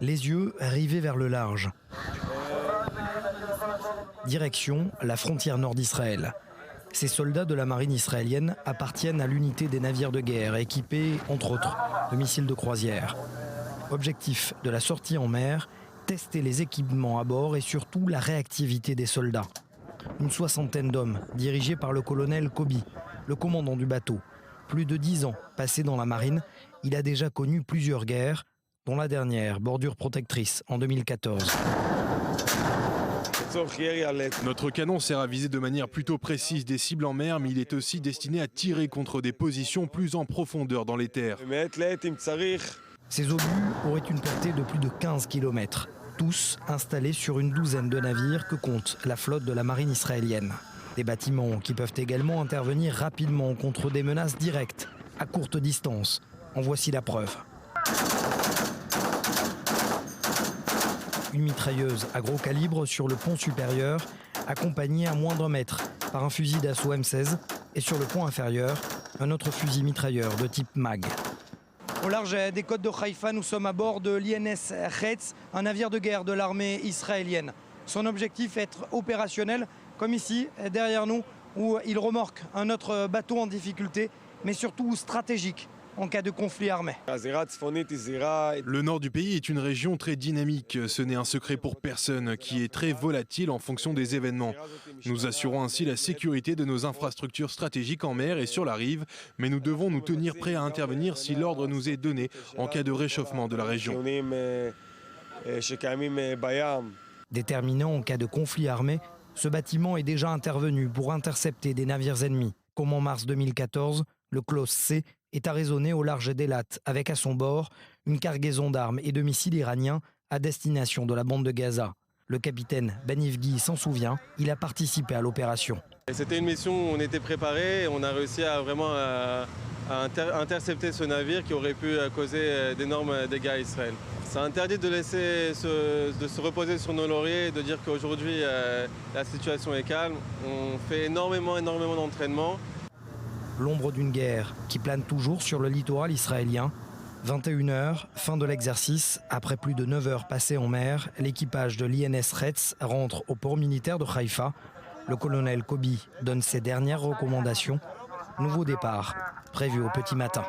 Les yeux rivés vers le large. Direction la frontière nord d'Israël. Ces soldats de la marine israélienne appartiennent à l'unité des navires de guerre équipés, entre autres, de missiles de croisière. Objectif de la sortie en mer, tester les équipements à bord et surtout la réactivité des soldats. Une soixantaine d'hommes, dirigés par le colonel Kobi, le commandant du bateau. Plus de 10 ans passés dans la marine, il a déjà connu plusieurs guerres, dont la dernière, bordure protectrice, en 2014. Notre canon sert à viser de manière plutôt précise des cibles en mer, mais il est aussi destiné à tirer contre des positions plus en profondeur dans les terres. Ces obus auraient une portée de plus de 15 km, tous installés sur une douzaine de navires que compte la flotte de la marine israélienne. Des bâtiments qui peuvent également intervenir rapidement contre des menaces directes, à courte distance. En voici la preuve. Une mitrailleuse à gros calibre sur le pont supérieur, accompagnée à moins d'1 mètre par un fusil d'assaut M16, et sur le pont inférieur, un autre fusil mitrailleur de type MAG. Au large des côtes de Haïfa, nous sommes à bord de l'INS Hetz, un navire de guerre de l'armée israélienne. Son objectif est être opérationnel, comme ici, derrière nous, où il remorque un autre bateau en difficulté, mais surtout stratégique en cas de conflit armé. Le nord du pays est une région très dynamique. Ce n'est un secret pour personne, qui est très volatile en fonction des événements. Nous assurons ainsi la sécurité de nos infrastructures stratégiques en mer et sur la rive, mais nous devons nous tenir prêts à intervenir si l'ordre nous est donné en cas de réchauffement de la région. Déterminant en cas de conflit armé, ce bâtiment est déjà intervenu pour intercepter des navires ennemis. Comme en mars 2014, le Klaus C est arraisonné au large d'Elat avec à son bord une cargaison d'armes et de missiles iraniens à destination de la bande de Gaza. Le capitaine Ben Ivgi s'en souvient, il a participé à l'opération. C'était une mission où on était préparé, on a réussi à vraiment intercepter ce navire qui aurait pu causer d'énormes dégâts à Israël. C'est interdit de se reposer sur nos lauriers et de dire qu'aujourd'hui la situation est calme. On fait énormément d'entraînement. L'ombre d'une guerre qui plane toujours sur le littoral israélien. 21h, fin de l'exercice. Après plus de 9 heures passées en mer, l'équipage de l'INS Hetz rentre au port militaire de Haïfa. Le colonel Kobi donne ses dernières recommandations. Nouveau départ, prévu au petit matin.